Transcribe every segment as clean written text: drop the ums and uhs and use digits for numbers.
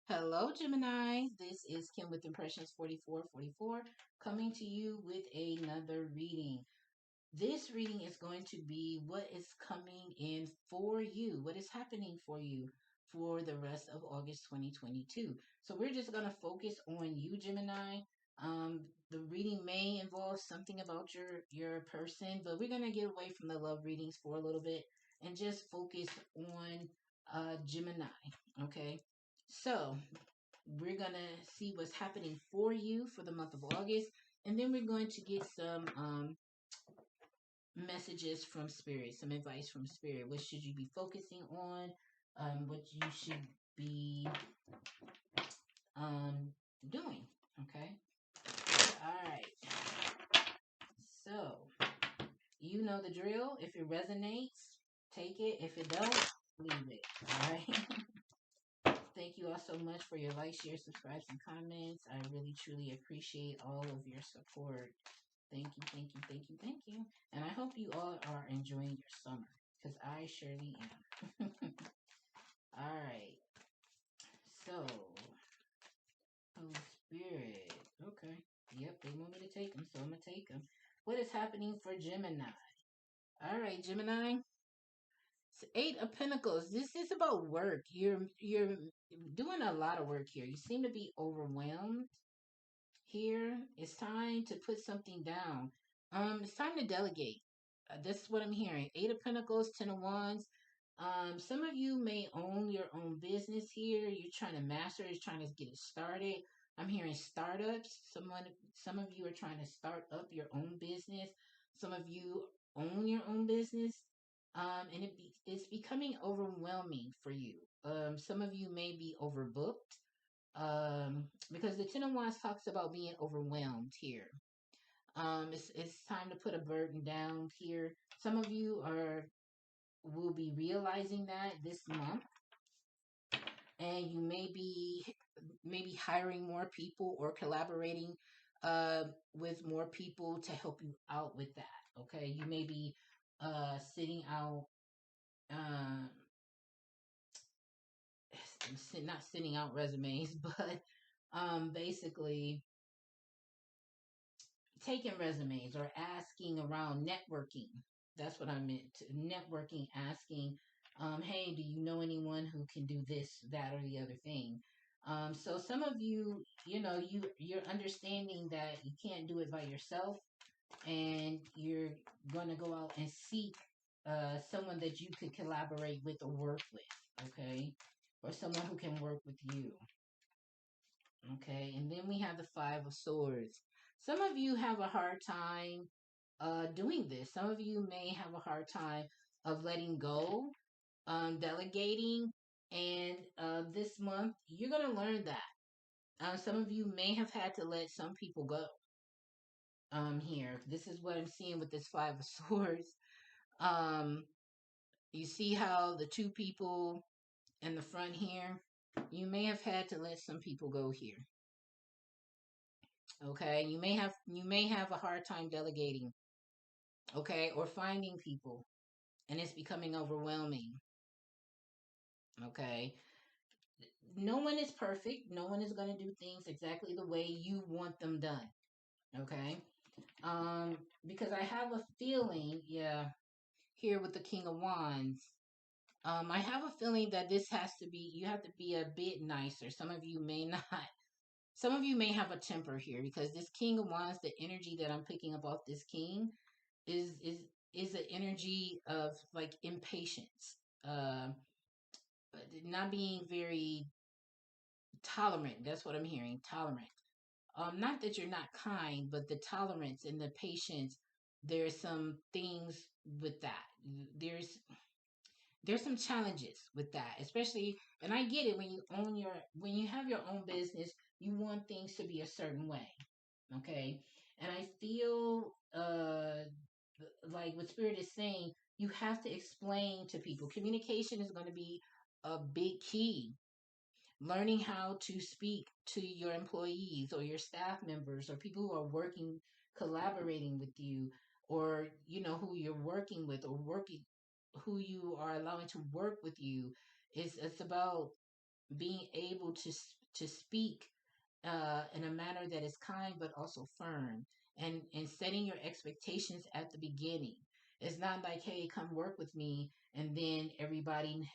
Hello, Gemini. This is Kim with Impressions 4444 coming to you with another reading. This reading is going to be what is coming in for you, what is happening for you for the rest of August 2022. So, we're just going to focus on you, Gemini. The reading may involve something about your person, but we're going to get away from the love readings for a little bit and just focus on Gemini. Okay. So, we're going to see what's happening for you for the month of August. And then we're going to get some messages from Spirit, some advice from Spirit. What should you be focusing on? What you should be um, doing. Okay. All right. So, you know the drill. If it resonates, take it. If it don't, leave it. All right. Thank you all so much for your likes, shares, subscribes, and comments. I really truly appreciate all of your support. Thank you, thank you, thank you, thank you. And I hope you all are enjoying your summer because I surely am. All right. So, Holy Spirit. Okay. Yep, they want me to take them, so I'm going to take them. What is happening for Gemini? All right, Gemini. Eight of Pentacles. This is about work. You're doing a lot of work here. You seem to be overwhelmed here. It's time to put something down. It's time to delegate. This is what I'm hearing. Eight of Pentacles, Ten of Wands. Some of you may own your own business here. You're trying to master it, trying to get it started. I'm hearing startups. Some of you are trying to start up your own business. Some of you own your own business. And it's becoming overwhelming for you. Some of you may be overbooked. Because the Ten of Wands talks about being overwhelmed here. It's time to put a burden down here. Some of you will be realizing that this month, and you may be maybe hiring more people or collaborating with more people to help you out with that. Okay, you may be sitting out. Um, not sending out resumes, but basically taking resumes or asking around networking. That's what I meant. Networking, asking, hey, do you know anyone who can do this, that, or the other thing? So some of you, you're understanding that you can't do it by yourself, and you're gonna go out and seek someone that you could collaborate with or work with, okay, or someone who can work with you. Okay, and then we have the Five of Swords. Some of you have a hard time doing this. Some of you may have a hard time of letting go, delegating, and this month you're going to learn that. Some of you may have had to let some people go here. This is what I'm seeing with this Five of Swords. Um, you see how the two people in the front here, you may have had to let some people go here. Okay, you may have a hard time delegating, okay, or finding people, and it's becoming overwhelming. Okay, no one is perfect. No one is going to do things exactly the way you want them done. Okay, because I have a feeling, yeah, here with the King of Wands, I have a feeling that this has to be, you have to be a bit nicer. Some of you may not. Some of you may have a temper here because this King of Wands, the energy that I'm picking up off this King is is is an energy of like impatience, uh, not being very tolerant. That's what I'm hearing. Tolerant. Not that you're not kind, but the tolerance and the patience. There's some things with that. There's there's some challenges with that, especially. And I get it when you have your own business, you want things to be a certain way. Okay, and I feel like what Spirit is saying, you have to explain to people. Communication is going to be a big key. Learning how to speak to your employees or your staff members or people who are working, collaborating with you, or who you're working with or working, who you are allowing to work with you. It's about being able to speak in a manner that is kind but also firm, and setting your expectations at the beginning. It's not like, hey, come work with me, and then everybody,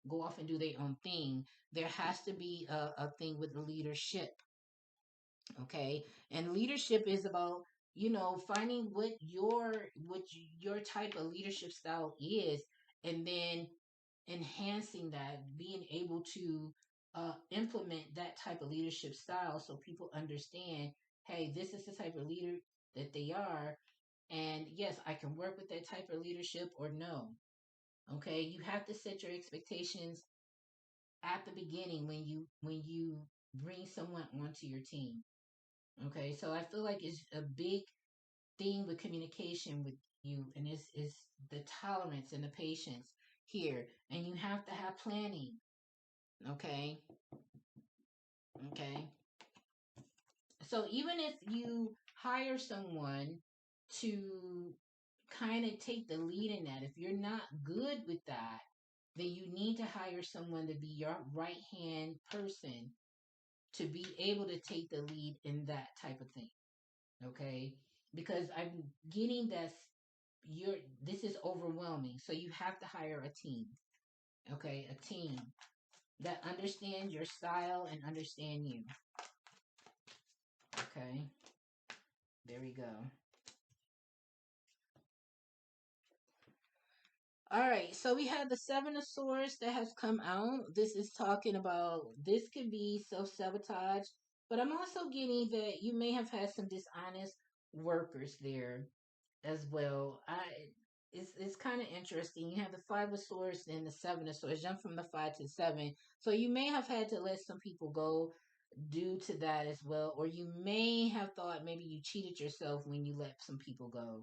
go off and do their own thing. There has to be a thing with leadership. Okay. And leadership is about, finding what your type of leadership style is, and then enhancing that, being able to implement that type of leadership style so people understand, hey, this is the type of leader that they are. And yes, I can work with that type of leadership, or no. Okay. You have to set your expectations at the beginning when you bring someone onto your team. Okay, so I feel like it's a big thing with communication with you, and it's the tolerance and the patience here, and you have to have planning. Okay, okay. So even if you hire someone to kind of take the lead in that, if you're not good with that, then you need to hire someone to be your right hand person to be able to take the lead in that type of thing. Okay, because I'm getting you're this is overwhelming, so you have to hire a team. Okay, a team that understands your style and understand you. Okay, there we go. All right, so we have the Seven of Swords that has come out. This is talking about, this could be self-sabotage, but I'm also getting that you may have had some dishonest workers there as well. It's kind of interesting. You have the Five of Swords and the Seven of Swords. Jump from the five to seven. So you may have had to let some people go due to that as well, or you may have thought maybe you cheated yourself when you let some people go.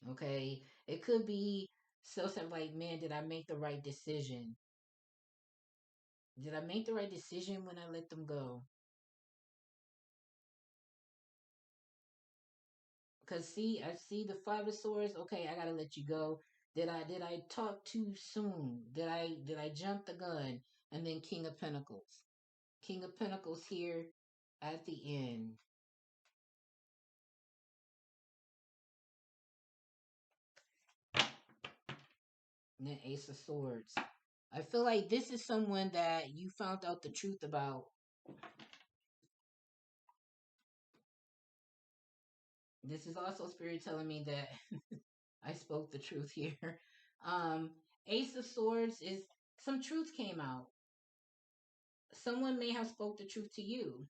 Okay, it could be so something like, man, did I make the right decision? Did I make the right decision when I let them go? Cause see, I see the Five of Swords. Okay, I gotta let you go. Did I talk too soon? Did I jump the gun? And then King of Pentacles. King of Pentacles here at the end. And then Ace of Swords. I feel like this is someone that you found out the truth about. This is also Spirit telling me that I spoke the truth here. Um, Ace of Swords is, some truth came out. Someone may have spoke the truth to you.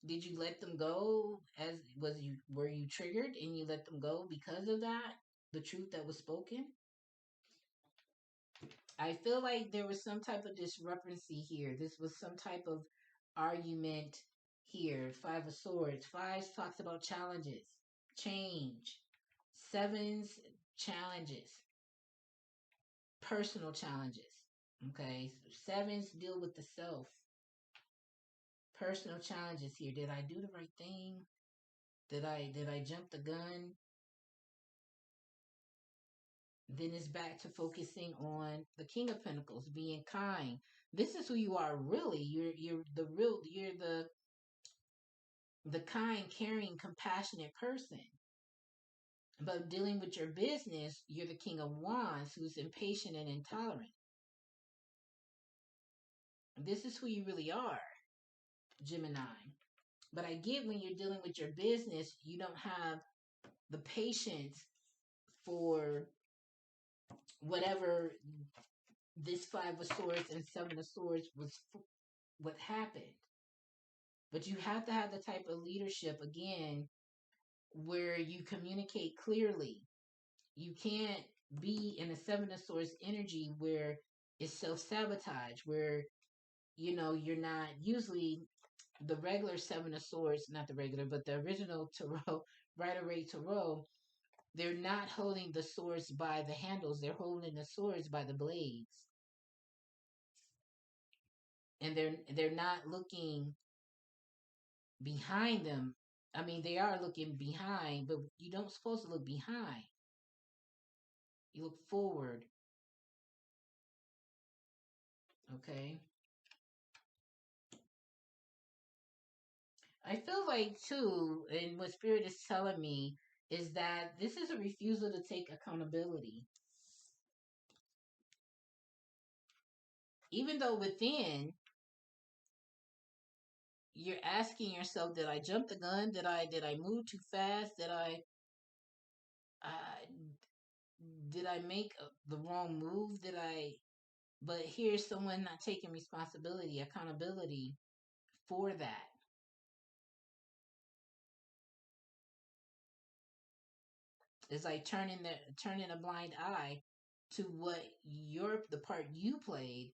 Did you let them go? As was you Were you triggered and you let them go because of that? The truth that was spoken? I feel like there was some type of discrepancy here. This was some type of argument here. Five of Swords. Fives talks about challenges, change. Sevens, challenges, personal challenges. Okay. Sevens deal with the self. Personal challenges here. Did I do the right thing? Did I jump the gun? Then it's back to focusing on the King of Pentacles, being kind. This is who you are really. You're the kind, caring, compassionate person. But dealing with your business, you're the King of Wands, who's impatient and intolerant. This is who you really are, Gemini. But I get when you're dealing with your business, you don't have the patience for whatever this Five of Swords and Seven of Swords was, what happened. But you have to have the type of leadership, again, where you communicate clearly. You can't be in a Seven of Swords energy where it's self sabotage, where you're not usually the regular Seven of Swords, not the regular, but the original tarot, Rider Waite Tarot. They're not holding the swords by the handles; they're holding the swords by the blades, and they're not looking behind them. I mean, they are looking behind, but you don't supposed to look behind. You look forward. Okay. I feel like too, and what Spirit is telling me is that this is a refusal to take accountability. Even though within you're asking yourself, did I jump the gun? Did I move too fast? Uh, did I make the wrong move? But here's someone not taking responsibility, accountability for that. It's like turning a blind eye to what the part you played,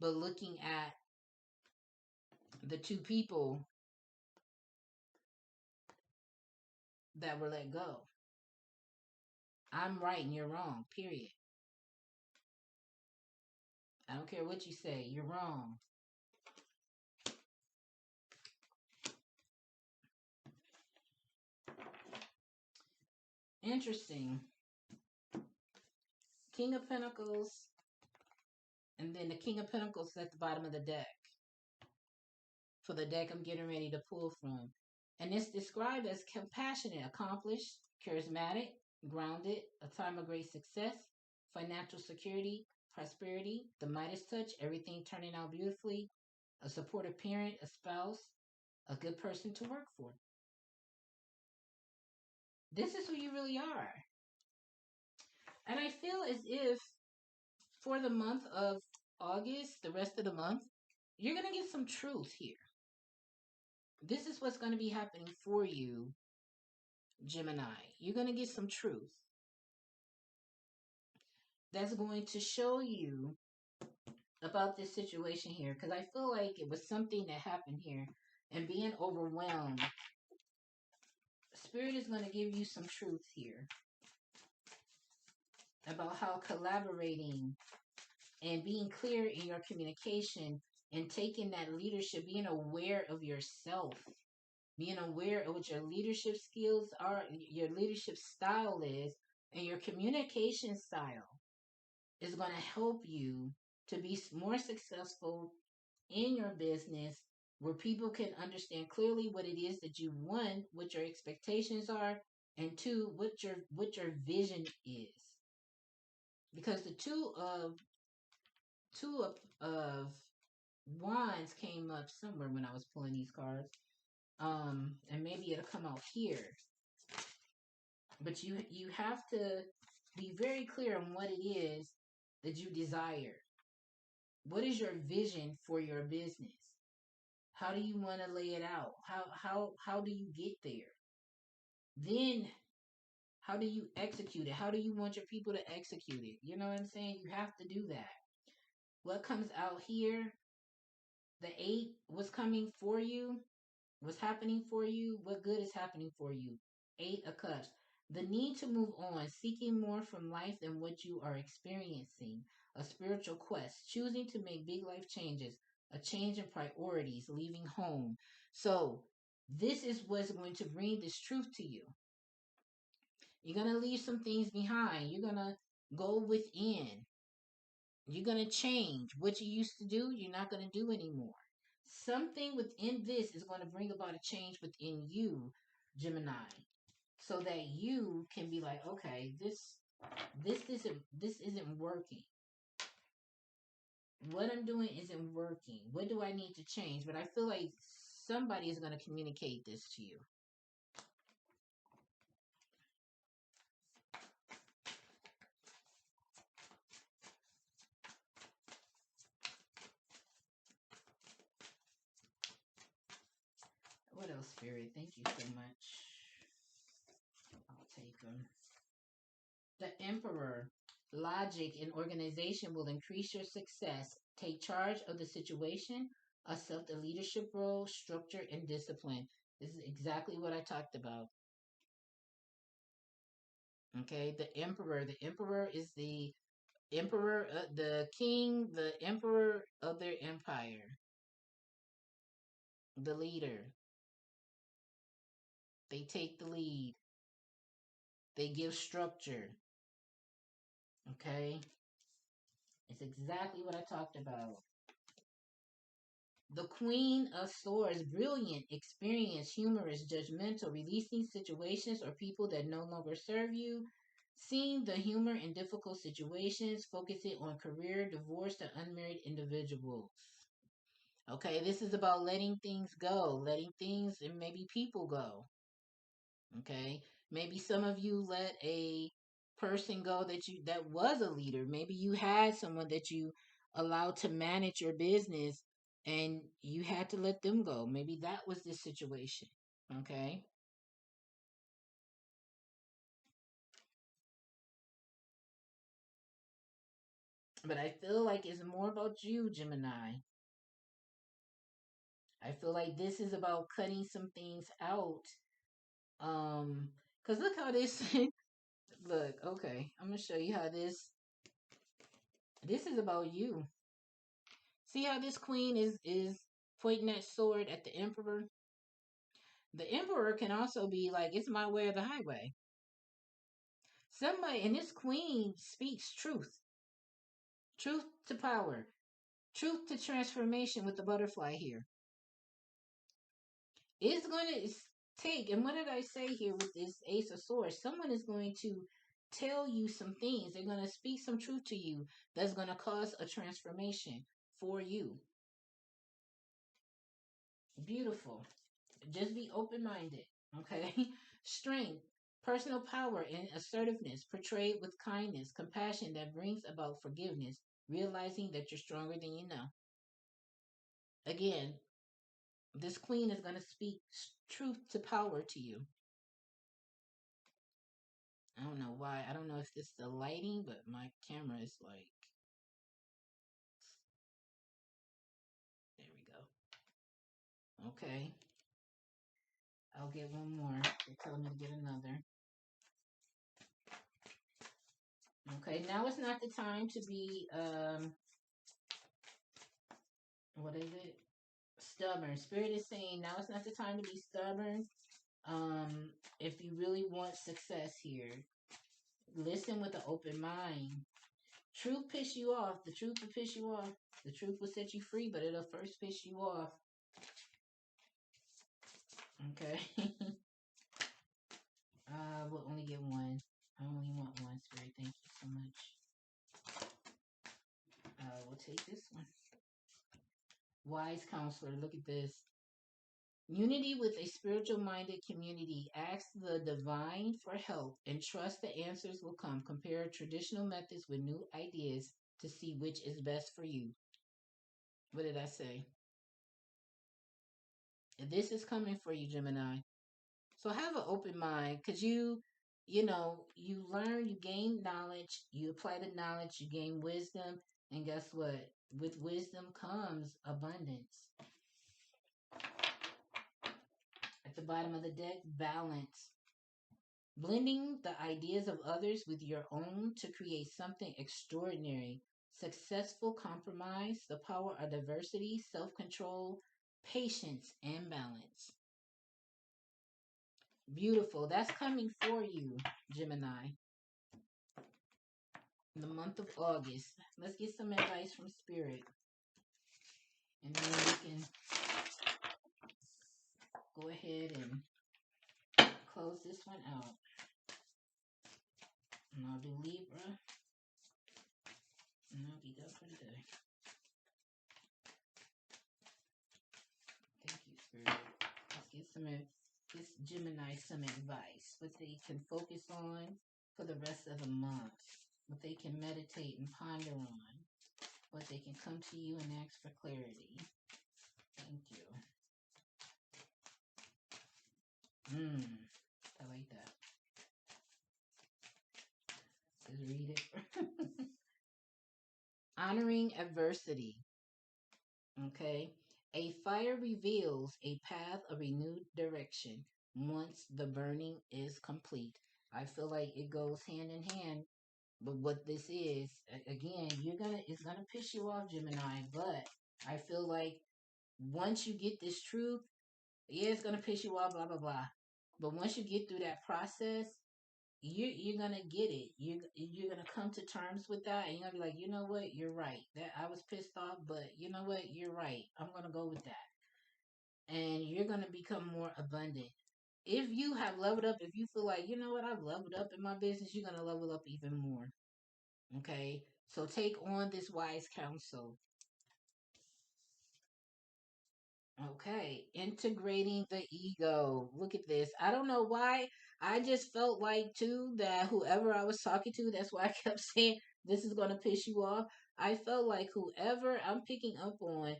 but looking at the two people that were let go. I'm right and you're wrong. Period. I don't care what you say. You're wrong. Interesting. King of Pentacles, and then the King of Pentacles is at the bottom of the deck. For the deck I'm getting ready to pull from. And it's described as compassionate, accomplished, charismatic, grounded, a time of great success, financial security, prosperity, the Midas touch, everything turning out beautifully, a supportive parent, a spouse, a good person to work for. This is who you really are. And I feel as if for the month of August, the rest of the month, you're going to get some truth here. This is what's going to be happening for you, Gemini. You're going to get some truth that's going to show you about this situation here. Because I feel like it was something that happened here. And being overwhelmed, Spirit is going to give you some truth here about how collaborating and being clear in your communication and taking that leadership, being aware of yourself, being aware of what your leadership skills are, your leadership style is, and your communication style is going to help you to be more successful in your business, where people can understand clearly what it is that you want, what your expectations are, and two, what your vision is. Because the two of wands came up somewhere when I was pulling these cards. And maybe it'll come out here. But you have to be very clear on what it is that you desire. What is your vision for your business? How do you want to lay it out? How do you get there? Then how do you execute it? How do you want your people to execute it? You know what I'm saying? You have to do that. What comes out here, the 8, what's coming for you, what's happening for you, what good is happening for you. 8 of Cups. The need to move on, seeking more from life than what you are experiencing. A spiritual quest, choosing to make big life changes, a change in priorities, leaving home. So, this is what's going to bring this truth to you. You're going to leave some things behind. You're going to go within. You're going to change. What you used to do, you're not going to do anymore. Something within this is going to bring about a change within you, Gemini, so that you can be like, okay, this isn't working. What I'm doing isn't working. What do I need to change? But I feel like somebody is going to communicate this to you. What else, Spirit? Thank you so much. I'll take them. The Emperor. Logic and organization will increase your success. Take charge of the situation. Accept a leadership role, structure, and discipline. This is exactly what I talked about. Okay, the Emperor. The Emperor is the emperor, the king, the emperor of their empire, the leader. They take the lead. They give structure. Okay, It's exactly what I talked about. The Queen of Swords, brilliant, experienced, humorous, judgmental, releasing situations or people that no longer serve you, seeing the humor in difficult situations, focusing on career, divorced, and unmarried individuals. Okay, this is about letting things go, letting things and maybe people go. Okay, maybe some of you let a person go that was a leader. Maybe you had someone that you allowed to manage your business and you had to let them go. Maybe that was the situation. Okay, but I feel like it's more about you, Gemini. I feel like this is about cutting some things out. Cause look how this look. Okay, I'm gonna show you how this is about you. See how this queen is pointing that sword at the emperor? The emperor can also be like, it's my way or the highway. Somebody, and this queen speaks truth. Truth to power. Truth to transformation with the butterfly here. It's going to take, and what did I say here with this Ace of Swords? Someone is going to tell you some things. They're going to speak some truth to you that's going to cause a transformation for you. Beautiful. Just be open minded. Okay. Strength, personal power, and assertiveness portrayed with kindness, compassion that brings about forgiveness, realizing that you're stronger than you know. Again, this queen is going to speak truth to power to you. I don't know why. I don't know if it's the lighting, but my camera is like, there we go. Okay. I'll get one more. They're telling me to get another. Okay, now it's not the time to be what is it? Stubborn. Spirit is saying now it's not the time to be stubborn. If you really want success here, listen with an open mind. Truth piss you off. The truth will piss you off. The truth will set you free, but it'll first piss you off. Okay. We'll only get one. I only want one, Spirit. Thank you so much. We'll take this one. Wise counselor. Look at this. Unity with a spiritual minded community. Ask the divine for help and trust the answers will come. Compare traditional methods with new ideas to see which is best for you. What did I say? This is coming for you, Gemini. So have an open mind because you learn, you gain knowledge, you apply the knowledge, you gain wisdom, and guess what? With wisdom comes abundance. At the bottom of the deck, balance. Blending the ideas of others with your own to create something extraordinary. Successful compromise, the power of diversity, self control, patience, and balance. Beautiful. That's coming for you, Gemini. In the month of August. Let's get some advice from Spirit. And then we can go ahead and close this one out. And I'll do Libra. And I'll be done for today. Thank you, Spirit. Let's get this Gemini some advice. What they can focus on for the rest of the month. What they can meditate and ponder on. What they can come to you and ask for clarity. Thank you. I like that. Just read it. Honoring adversity. Okay. A fire reveals a path of renewed direction once the burning is complete. I feel like it goes hand in hand. But what this is, again, it's gonna piss you off, Gemini. But I feel like once you get this truth, yeah, it's gonna piss you off, blah blah blah. But once you get through that process, you're gonna get it. You're gonna come to terms with that, and you're gonna be like, you know what, you're right. That I was pissed off, but you know what, you're right. I'm gonna go with that, and you're gonna become more abundant. If you have leveled up, if you feel like, you know what, I've leveled up in my business, you're gonna level up even more. Okay, so take on this wise counsel. Okay, integrating the ego. Look at this. I don't know why. I just felt like too that whoever I was talking to, that's why I kept saying this is going to piss you off. I felt like whoever I'm picking up on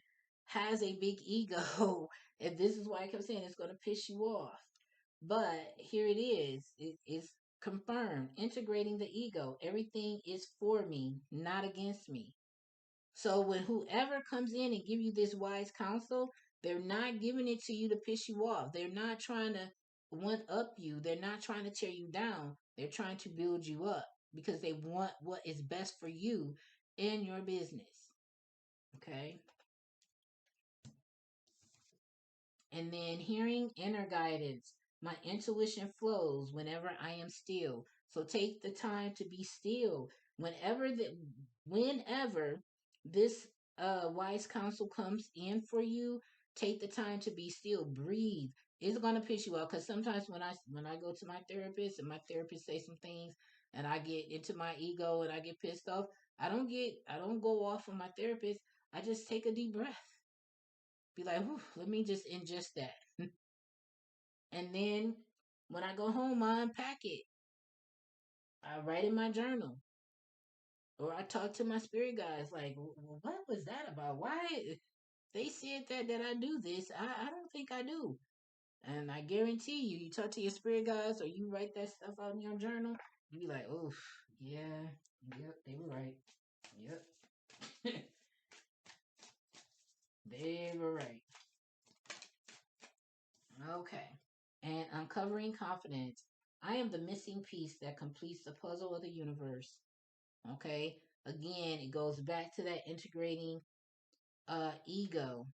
has a big ego, and this is why I kept saying it's going to piss you off. But here it is. It is confirmed. Integrating the ego. Everything is for me, not against me. So when whoever comes in and give you this wise counsel, they're not giving it to you to piss you off. They're not trying to one up you. They're not trying to tear you down. They're trying to build you up because they want what is best for you in your business. Okay? And then hearing inner guidance. My intuition flows whenever I am still. So take the time to be still. Whenever this wise counsel comes in for you, take the time to be still. Breathe. It's gonna piss you off because sometimes when I go to my therapist and my therapist say some things and I get into my ego and I get pissed off, I don't go off on my therapist. I just take a deep breath. Be like, whew, let me just ingest that. And then when I go home, I unpack it. I write in my journal. Or I talk to my spirit guides, like, what was that about? Why they said that I do this? I don't think I do. And I guarantee you, you talk to your spirit guides or you write that stuff out in your journal, you be like, oh, yeah, yep, they were right. Yep, they were right. Okay. And uncovering confidence. I am the missing piece that completes the puzzle of the universe. Okay. Again, it goes back to that integrating ego.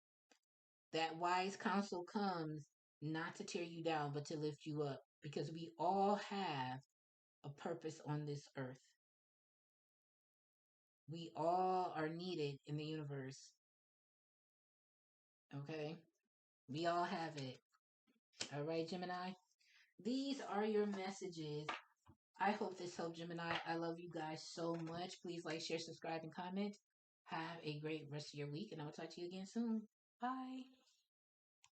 That wise counsel comes not to tear you down, but to lift you up. Because we all have a purpose on this earth. We all are needed in the universe. Okay. We all have it. All right, Gemini. These are your messages. I hope this helped, Gemini. I love you guys so much. Please like, share, subscribe, and comment. Have a great rest of your week, and I'll talk to you again soon. Bye.